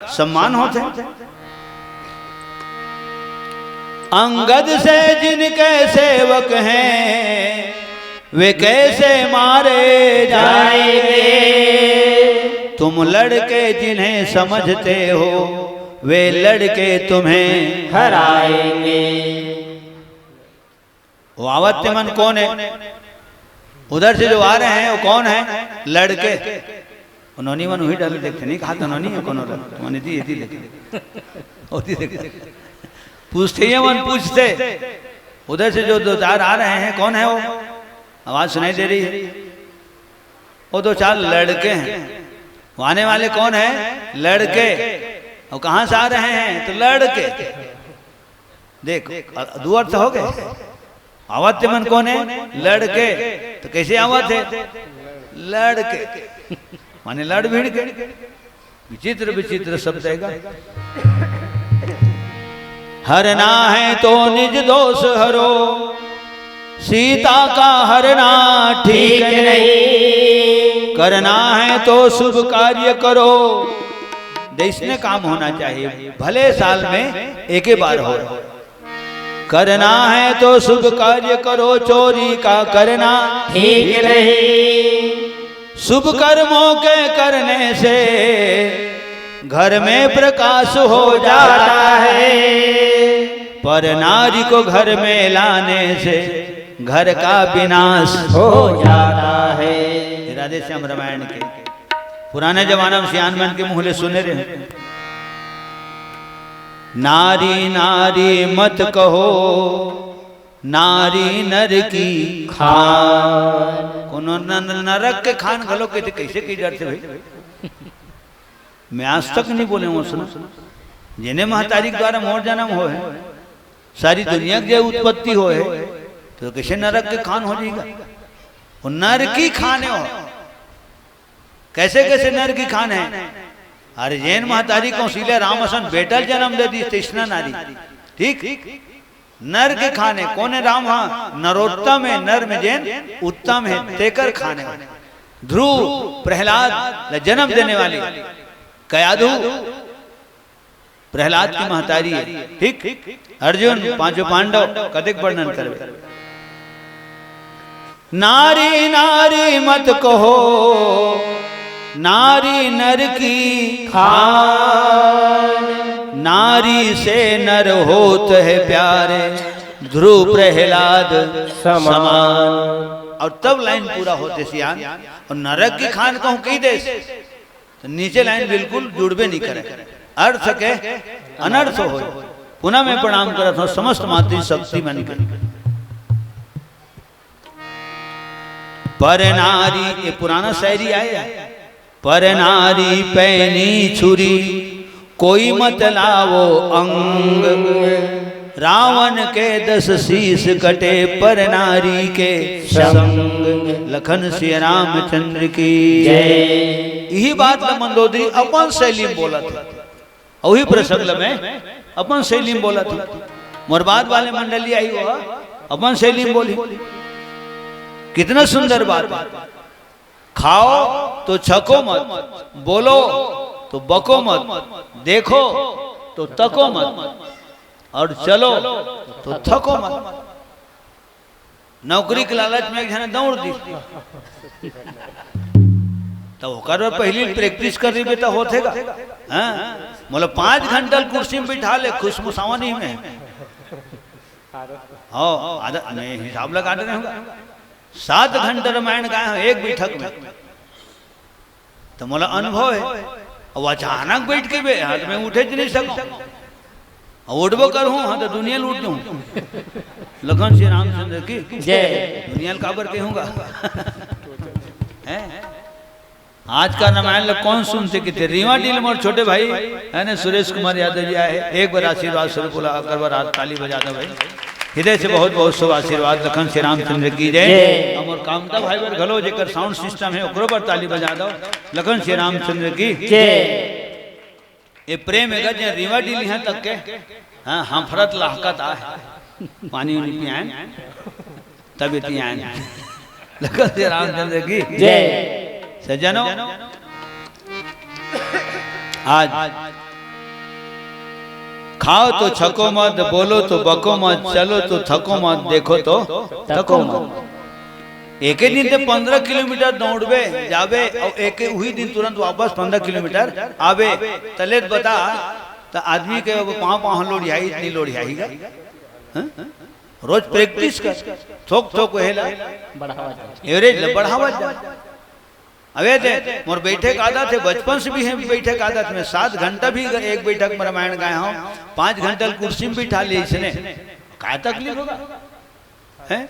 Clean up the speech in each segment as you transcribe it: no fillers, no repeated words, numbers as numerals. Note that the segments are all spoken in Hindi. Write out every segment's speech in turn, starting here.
सम्मान होते। अंगद से जिनके सेवक हैं वे कैसे मारे जाएंगे, तुम लड़के जिन्हें समझते हो वे लड़के तुम्हें हराएंगे। वो आवत्यमन कौन है? उधर से जो आ रहे हैं वो कौन है? लड़के। उन्होंने मन वही डाले देखते नहीं कहा उन्होंने है कौन उन्होंने दी थी देखते पूछते ही मन पूछते। उधर से जो दो चार आ रहे हैं कौन है वो? आवाज सुनाई दे रही है। वो दो चार लड़के हैं। वो आने वाले कौन है? लड़के। और कहां से आ रहे हैं? तो लड़के। देख दो अर्थ हो गए। आवत्य मन कौन है? लड़के। तो कैसे आवत है? लड़के माने लड़ भीड़ के। विचित्र विचित्र शब्द है। हरना है तो निज दोष हरो, सीता का हरना ठीक नहीं, करना है तो शुभ कार्य करो। इसमें काम होना चाहिए, भले साल में एक ही बार हो। करना है तो शुभ कार्य करो, चोरी का करना ठीक नहीं। शुभ कर्मों के करने से घर में प्रकाश हो जाता है, पर नारी को घर में लाने से घर का विनाश हो जाता है। राधे श्याम रामायण के पुराने जमाना में सियान के मुहले सुने रहे। नारी नारी मत कहो, नारी नर की खान। कोनो नरक के खान घलो के कैसे की डर से भाई? मैं आज तक नहीं बोले हूँ। सुनो जिन्हें महतारी द्वारा मोर जन्म हो है, सारी दुनिया की उत्पत्ति हो है, तो कैसे नरक के खान हो जाएगा? वो नर की खान हो। कैसे कैसे नर की खान है? अरे जैन महतारी कौशल्या रामसन बेटल जन्म दे दी कृष्णा नारी। ठीक नर के खाने कौन है? राम। हाँ नरोत्तम है, नर में जैन उत्तम है, तेकर खाने। ध्रुव प्रहलाद जन्म देने वाली कयाधु प्रहलाद की महतारी है। ठीक अर्जुन पांचों पांडव कदिक वर्णन करवे। नारी नारी मत कहो, नारी नर की खान। नारी से नर होत है प्यारे, ध्रुव प्रहलाद समान। और तब लाइन पूरा होते सियान। और नरक की खान कहूं कई देश तो नीचे लाइन बिल्कुल जुड़बे नहीं करे, अर्थ के अनर्थ हो। पुनः मैं प्रणाम करता हूं समस्त मातृ शक्ति मन के। पर नारी ये पुराना शायरी आया। पर नारी पैनी छुरी कोई मत लावो अंग, रावण के 10 शीश कटे पर नारी के संग। लखन श्री रामचंद्र की जय। यही बात मंदोदरी अपन शैली में बोला था। वही प्रसंग में अपन शैली में बोला था। मोरबाद वाले मंडली आई हुआ अपन शैली में बोली। कितना सुंदर बात। खाओ तो छको मत, बोलो तो बको मत, देखो तो तको मत, और चलो तो थको मत। नौकरी के लालच में एक जने दौड़ दी तो होकर पहली प्रैक्टिस कर रही बेटा होतेगा। मतलब 5 घंटा कुर्सी में बिठा ले खुशमुसावनी में। हाँ आधा मैं हिसाब लगा रहे होगा। 7 घंटे रामायण गाए एक बैठक में। तो मोला अनुभव है। अब अचानक बैठ के बे हाथ में उठे नहीं सकूं, उठबो करूं हाँ तो दुनिया लूट दूं। लखन श्री रामचंद्र की जय। दुनिया काबर कहूंगा। आज का रामायण लोग कौन सुनते कि थे? रीवा डील मोर छोटे भाई है ना सुरेश कुमार यादव जी आए। एक बार आशीर्वाद स्वरूप बोला अकर बार हाथ ताली बजा दो भाई। हृदय से बहुत बहुत शुभ आशीर्वाद। लखन श्री रामचंद्र की जय। और कामता भाई बार घलो जेकर साउंड सिस्टम है ओकरो पर ताली बजा दो। लखन श्री रामचंद्र की जय। ये प्रेम है जे रीवा डील यहाँ तक के हाँ हफरत लाहकत आ पानी उनी पियान तब पियान। लखन श्री रामचंद्र की जय। सज्जनों आज खाओ तो छको मत, बोलो तो बको मत, चलो तो थको मत, देखो तो थको मत। एक ही दिन 15 किलोमीटर दौड़बे जाबे और एक वही दिन तुरंत वापस 15 किलोमीटर आवे तले बता तो आदमी के पाँव लोढ़ियाई इतनी लोढ़ियाई रोज प्रैक्टिस कर थोक थोक एवरेज बढ़ावा जा। अबे दे मोर बैठक आदत है बचपन से भी है बैठक आदत में 7 घंटा भी एक बैठक में रामायण गाए हूँ 5 घंटा कुर्सी में बिठा ली इसने क्या तकलीफ होगा है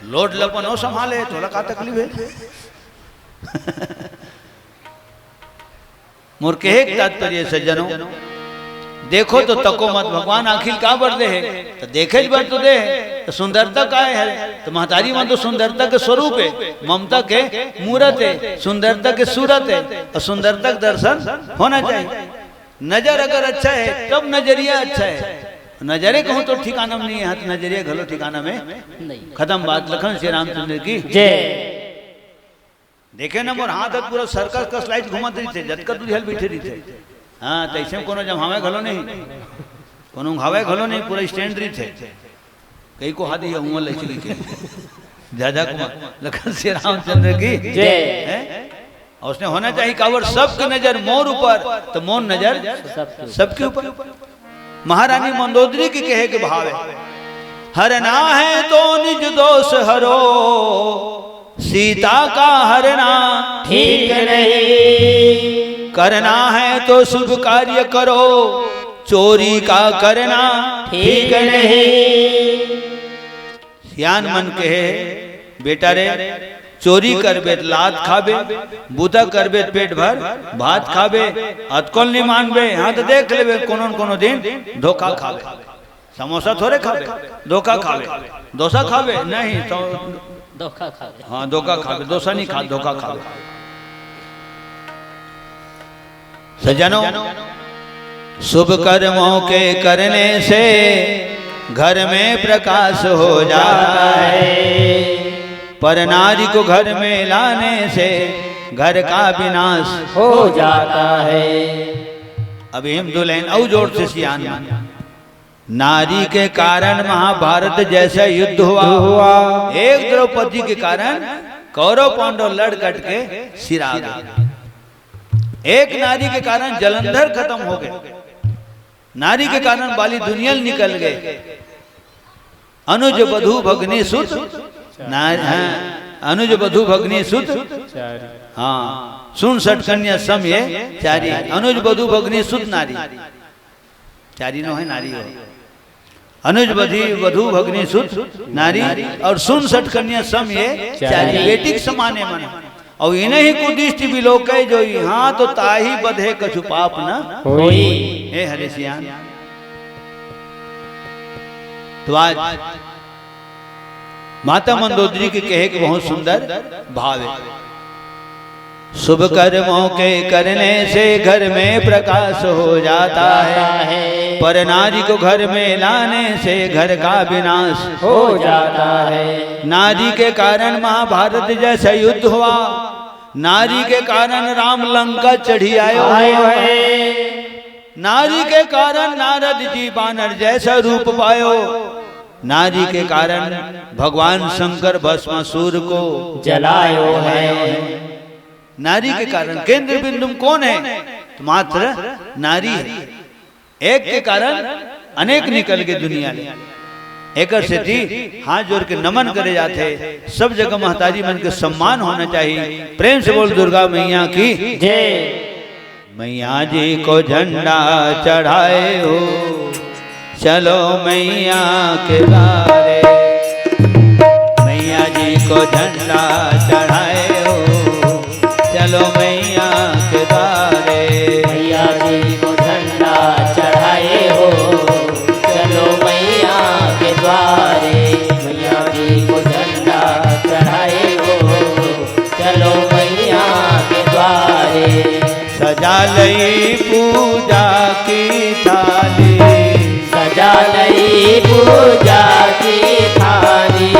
लोड लपन हो संभाले थोड़ा क्या तकलीफ है। मोर कहे तात्पर्य सज्जनों देखो तो तको मत भगवान आखिर का बर दे है तो देखे बर तो दे तो सुंदरता का है तो महतारी मन तो सुंदरता के स्वरूप है ममता के मूर्त है सुंदरता के सूरत है और सुंदरता का दर्शन होना चाहिए। नजर अगर अच्छा है तब नजरिया अच्छा है नजरे कहूँ तो ठिकाना में नहीं है तो नजरिया घलो ठिकाना में खत्म बात। लखन श्री रामचंद्र की जय। देखे ना मोर हाथ पूरा सर्कस का स्लाइड घुमत रही थे जतका दूध हल बैठे रही थे हाँ तो ऐसे में कोनो जमावे घलो नहीं कोनो घावे घलो नहीं पूरा स्टैंड रही थे कई को हाथ ये उमर ले चली के जाजा कुमार लखन श्री रामचंद्र की जय। और उसने होना चाहिए कावर सबकी नजर मोर ऊपर तो मोर नजर सबके ऊपर। महारानी मंदोदरी की कहे के भाव है हरना है तो निज दोष हरो सीता का हरना ठीक नहीं करना है तो शुभ कार्य करो चोरी का करना ठीक नहीं। सियान मन कहे बेटा रे चोरी करबे लात खाबे बूता करबे पेट भर भात खाबे अतकोल नहीं मानबे हाँ तो देख लेबे कोनो दिन धोखा खाबे समोसा थोड़े खाबे धोखा खाबे डोसा खाबे नहीं तो धोखा खाबे हाँ धोखा खाबे डोसा नहीं खा धोखा खाबे। सज्जनों शुभ कर्मों के करने से घर में प्रकाश हो जाता है पर नारी को घर में लाने से घर का विनाश हो जाता है। अब हिमदुलैन और जोर से सियान नारी के कारण महाभारत जैसा युद्ध हुआ एक द्रौपदी के कारण कौरव पांडव लड़ कट के सिरा गए। एक नारी के कारण जलंधर खत्म हो गए नारी के कारण बाली दुनिया निकल गए। अनुज बधू भगनी सुत अनुज बधू भगनी सुत हाँ सुन सट कन्या सम ये चारी अनुज बधू भगनी सुत नारी चारी नो है नारी हो अनुज बधू भगनी सुत नारी और सुन सट कन्या सम ये चारी बेटी समाने मन और इन्हें ही कुदिष्टि बिलोक जो यहाँ तो ताही बधे कछु पाप न होई। हे हरे सियान तो आज माता मंदोदरी के कहे कि बहुत सुंदर भाव है शुभ कर्मों के करने से घर में प्रकाश हो जाता है पर नारी को घर में लाने से घर का विनाश हो जाता है। नारी के कारण महाभारत जैसा युद्ध हुआ नारी के कारण राम लंका चढ़ी आयो है नारी के कारण नारद जी बानर जैसा रूप पायो नारी के कारण भगवान शंकर भस्मासुर को जलायो है। नारी के कारण केंद्र बिंदु कौन है तो मात्र नारी है। एक के कारण अनेक निकल के दुनिया में एक से थी हाथ जोड़ के नमन करे जाते सब जगह महतारी मन के सम्मान होना चाहिए। प्रेम से बोल दुर्गा मैया की जय। मैया जी को झंडा चढ़ाए हो चलो मैया के द्वारे मैया जी को झंडा चढ़ाए हो चलो मैया के द्वारे मैया जी को झंडा चढ़ाए हो चलो मैया के द्वारे मैया जी को झंडा चढ़ाए हो चलो मैया के द्वारे। सजा लई पूजा की थाली सजा लई पूजा की थाली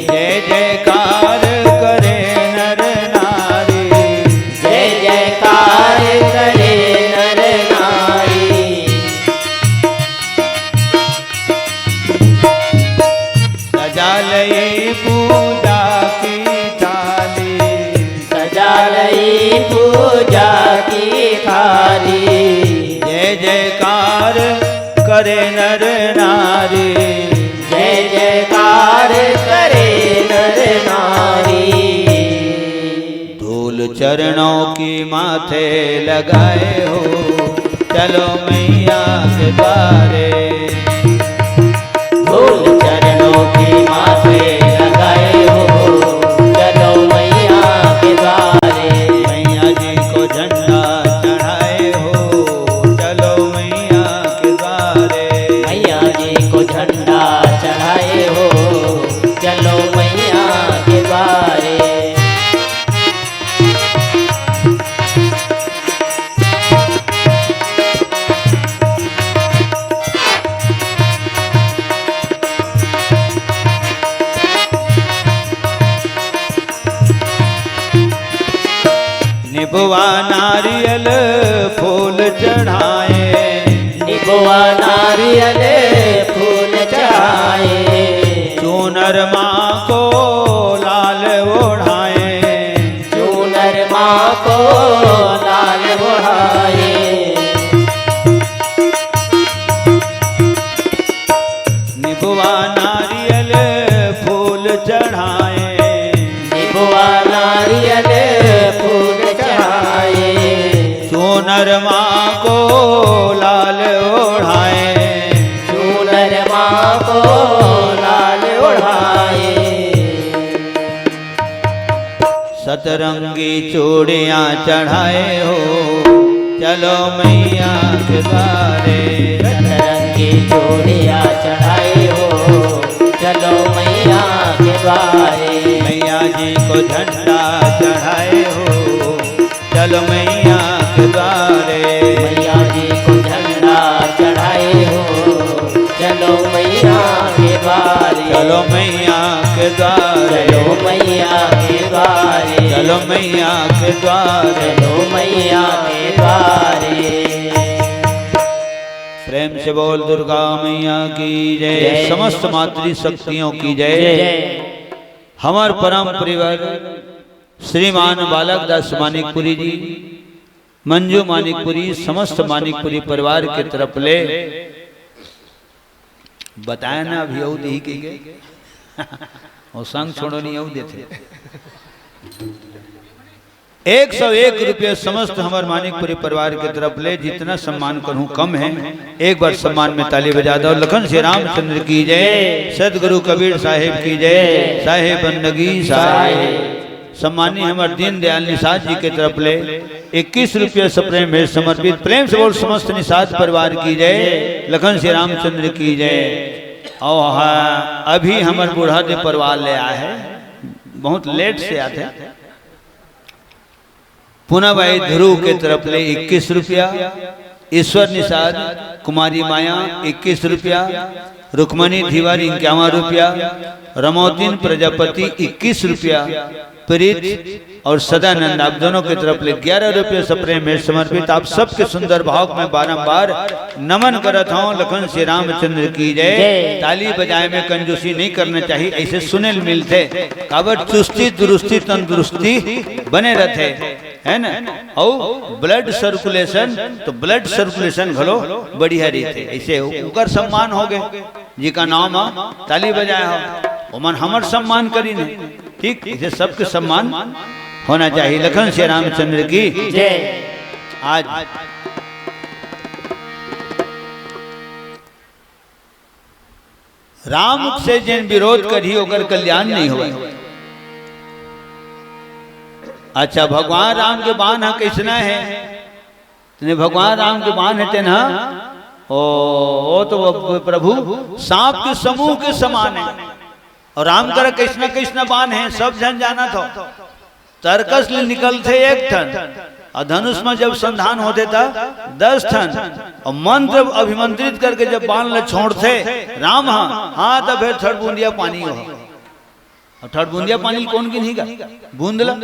जय जयकार करे नर नारी जय जयकार करे जयकार करे नर नारी, जय जयकार करे नर नारी। धूल चरणों की माथे लगाए हो, चलो मैया के द्वारे। धूल चरणों की माथे लगाए हो, चलो मैया के द्वारे। मैया जी को झंडा चढ़ाए हो, चलो मैया के द्वारे। मैया जी को झंडा चढ़ाए हो, चलो मैया के द्वारे। निबुआ नारियल फूल चढ़ाए, निबुआ नारियल फूल चढ़ाए। चूनर माँ को लाल ओढ़ाए, चूनर माँ को लाल ओढ़ाए। निबुआ नारियल फूल चढ़ाए, निबुआ नारियल फूल चढ़ाए। चूनर माँ को लाल ओढ़ाए, चूनर माँ को लाल ओढ़ाए। सतरंगी चूड़ियाँ चढ़ाए हो, चलो मैया के द्वारे। सतरंगी चूड़ियाँ चढ़ाए हो, चलो मैया के द्वारे। मैया जी को झंडा चढ़ाए हो, चलो मैया के द्वारे। मैया जी को झंडा चढ़ाए हो, चलो मैया के द्वारे। चलो मैया के द्वारे, चलो मैया के द्वारे। चलो मैया के द्वारे। चलो मैया के द्वारे। प्रेम से बोल दुर्गा मैया की जय। जय। समस्त मातृ शक्तियों की जय। जय। हमार परम परिवार श्रीमान बालक दास मानिकपुरी जी, मंजू मानिकपुरी, समस्त मानिकपुरी परिवार के तरफ ले बताया ना अभी यू दी की गए और संग छोड़ो नहीं यू देते 101 रुपये समस्त हमारे मानिकपुरी परिवार की तरफ ले। जितना सम्मान करूं कम है, एक बार सम्मान में ताली बजा दो। लखन श्री रामचंद्र की जय, सदगुरु कबीर साहिब की जय, साहेब बंदगी साहेब। सम्मानी हमारे दीन दयाल निषाद जी के तरफ ले 21 रुपये सप्रेम भेंट समर्पित। प्रेम से बोल समस्त निषाद परिवार की जय, लखन श्री रामचंद्र की जय। और हाँ, अभी हमारे बूढ़ा दे परिवार ले आए है, बहुत लेट से आते। पुनः भाई ध्रुव के तरफ ले 21 रुपया, ईश्वर निषाद कुमारी माया 21 रुपया, रुक्मणी धिवारी 51 रुपया, रमोदीन प्रजापति 21 रुपया, प्रीत और सदानंद आप दोनों की तरफ ले 11 रुपये सप्रेम में समर्पित। आप सबके सुंदर भाव में बारंबार नमन करत हूँ। लखन श्री रामचंद्र की जय। ताली बजाए में कंजूसी नहीं करना चाहिए, ऐसे सुनेल मिलते काबर चुस्ती दुरुस्ती तंदुरुस्ती बने रहते है ना। और ब्लड सर्कुलेशन तो ब्लड सर्कुलेशन घलो बढ़िया रहते, ऐसे उनकर सम्मान हो गए जी का नाम ताली बजाए हो मन हमर सम्मान करी नहीं। ठीक, इसे सबके सम्मान होना चाहिए। लखन श्री रामचंद्र की जय। आज राम से जिन विरोध करी होकर कल्याण नहीं हुआ। अच्छा, भगवान राम के बाण है कैसना है, भगवान राम के बाण है तेना ओ तो प्रभु सांप के समूह के समान है। और राम कर कृष्ण कृष्ण बाण है, सब जन जाना था। तरकस ले निकलते 1 टन और धनुष में जब संधान होते था 10 टन। और मंत्र अभिमंत्रित करके जब बाण ले छोड़ते राम हाँ तब फिर थर्ड बूंदिया पानी हो। और थर्ड बूंदिया पानी कौन की नहीं बूंदला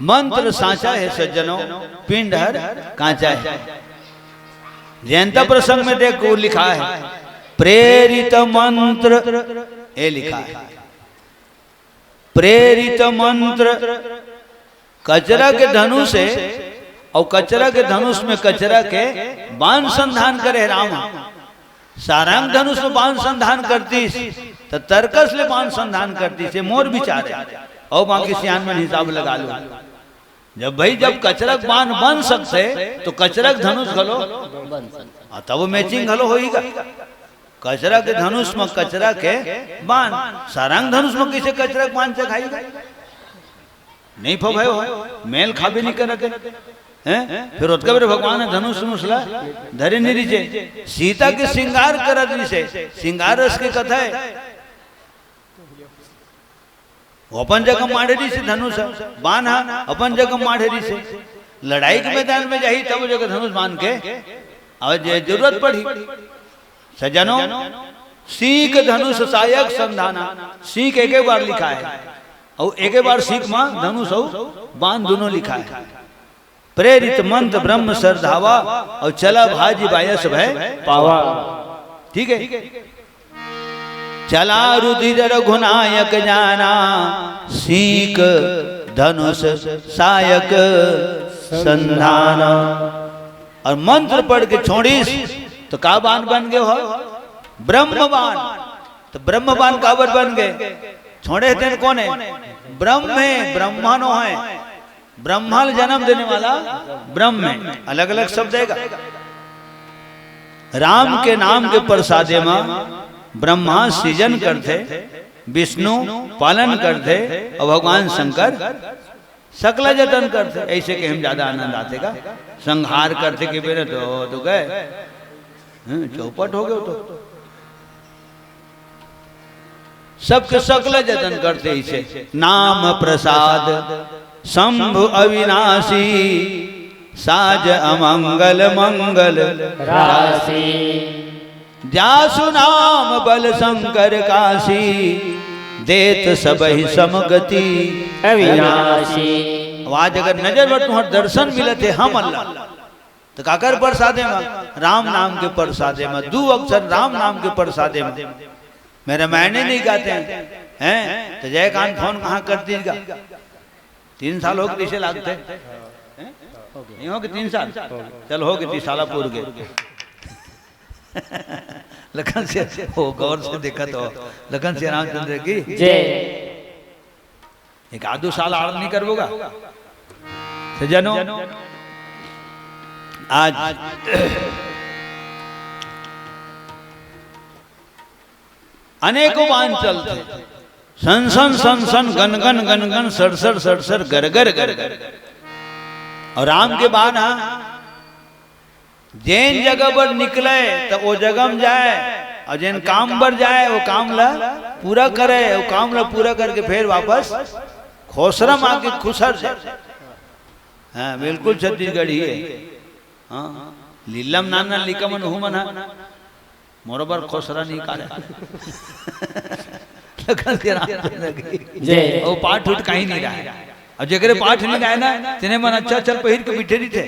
मंत्र साचा है सज्जनों, पिंड हर कांचा है। जयंता प्रसंग में देखो लिखा है प्रेरित मंत्र, ये लिखा है प्रेरित मंत्र कचरा के धनु से और कचरा के धनुष में कचरा के बाण संधान करे राम। सारंग धनुष में बाण संधान करती तो तरकस ले बाण संधान करती से मोर विचार और बाकी सियान में हिसाब लगा लो। जब भाई जब कचरक बाण बन सकते तो कचरक धनुष घलो तब वो मैचिंग घलो होगा। कचरा के धनुष में कचरा के बाण, सारंग धनुष में किसे कचरा के बाण से खाएगा नहीं फो भाई हो मेल खा भी नहीं करते हैं। फिर उसका भी भगवान ने धनुष मुसला धरे नहीं रीचे सीता के श्रृंगार करत से श्रृंगार रस की कथा है। अपन जगह माढ़ेरी से धनुष बाण अपन जगह माढ़ेरी से लड़ाई के मैदान में जाही तब जगह धनुष बांध के और जरूरत पड़ी। सजनों सीख धनुष सायक संधाना, सीख एक बार लिखा है और एक बार सीख मां धनुष और बाण दोनों लिखा है। प्रेरित मंत्र ब्रह्म श्रद्धावा और चला भाजी बायस भय पावा। ठीक है। चला रुधिर रघुनायक जाना, सीख धनुष सायक संधाना। और मंत्र पढ़ के छोड़ीस तो का बाण बन गए हो ब्रह्म बाण। तो ब्रह्म बाण काबर बन गए छोड़े थे कौन है ब्रह्म है, ब्रह्मानो है। ब्रह्मा जन्म देने वाला ब्रह्म है। अलग अलग शब्द है। राम के नाम के प्रसादे में ब्रह्मा सृजन करते, विष्णु पालन करते और भगवान शंकर सकला जतन करते। ऐसे के हम ज्यादा आनंद आते का संहार करते के बेरे तो गए चौपट हो गए। तो सबके सकला जतन करते इसे नाम प्रसाद शंभु अविनाशी, साज अमंगल मंगल राशि। जासु नाम बल शंकर काशी, देत सबहि समगति अविनाशी। आज अगर नजर पर तुम्हारे दर्शन मिले थे हम अल्लाह तो काकर प्रसादे में राम नाम के प्रसादे में दो अक्षर राम नाम के प्रसादे में मेरे मैंने नहीं गाते हैं तो जय कान फोन कहाँ करती 3 साल हो गए लागते नहीं हो 3 साल चल हो गए 30 साल पूर गए। लखन से हो गौर से देखा तो लखन से रामचंद्र की जय। एक आधो साल आड़ नहीं करवोगा सजनों। आज अनेकों बाण चलते सन सन सन सन गन गन गन गन सरसर सरसर गरगर गरगर। और राम के बाण जैन जगह पर निकले तो वो जगह में जाए और जैन काम पर जाए वो काम ला पूरा करे, वो काम ला पूरा करके फिर वापस खोसरम आके खुसर जाए। हाँ बिल्कुल छत्तीसगढ़ी है। हाँ लीलम नाना लिकमन हुमन है मोरबर खोसरा नहीं काले। वो पाठ उठ कहीं नहीं रहा है और जगह पाठ नहीं गाए ना तेने मन अच्छा चल पहिर के बिठे नहीं थे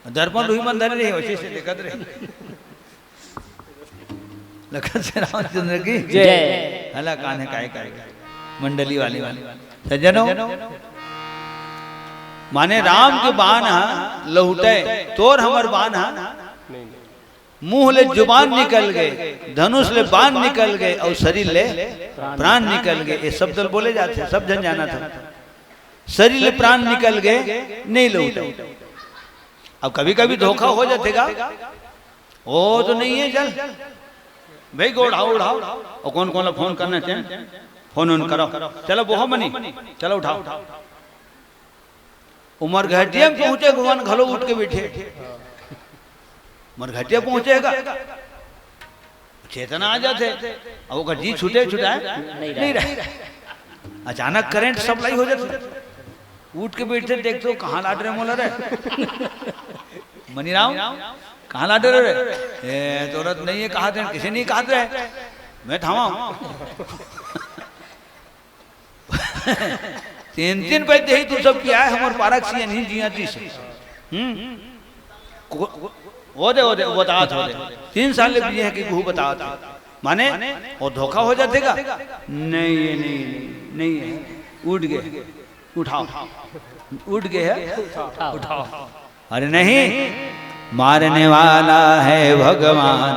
दर्पण रुई मन धरे रहे वैसे से देखत रहे। लखन से रामचंद्र की जय। हला कान है काय मंडली वाली सज्जनों माने राम के बाण लहुटे तोर हमर बाण मुंह ले जुबान निकल गए, धनुष ले बाण निकल गए और शरीर ले प्राण निकल गए। ये शब्द बोले जाते सब जन जाना था। शरीर ले प्राण निकल गए नहीं लौटे। अब कभी कभी धोखा हो जातेगा वो तो नहीं है चल भाई को उठाओ उठाओ और कौन कौन फोन करना चाहिए फोन ऑन करो चलो वो मनी चलो उठाओ। उमर घटिया पहुंचे भगवान घलो उठ के बैठे मरघटिया पहुंचेगा चेतना आ जाते अब वो जी छूटे छुटाए नहीं रहे। अचानक करंट सप्लाई हो जाते उठ के बैठते देखते हो कहाँ लाट रहे मोला रे मनीराम कहाँ लाट रहे जरूरत नहीं है कहा किसी नहीं कहा रहे मैं थामा 3 पैसे ही तू सब किया है हमारे पारक से नहीं जिया से वो दे बता 3 साल ले है कि वो बता माने वो धोखा हो जातेगा नहीं ये नहीं है उठ गए उठाओ उठ गए है उठाओ अरे नहीं, मारने वाला है भगवान,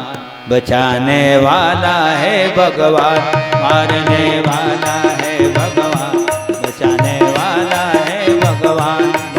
बचाने वाला है भगवान। मारने वाला है भगवान, बचाने वाला है भगवान।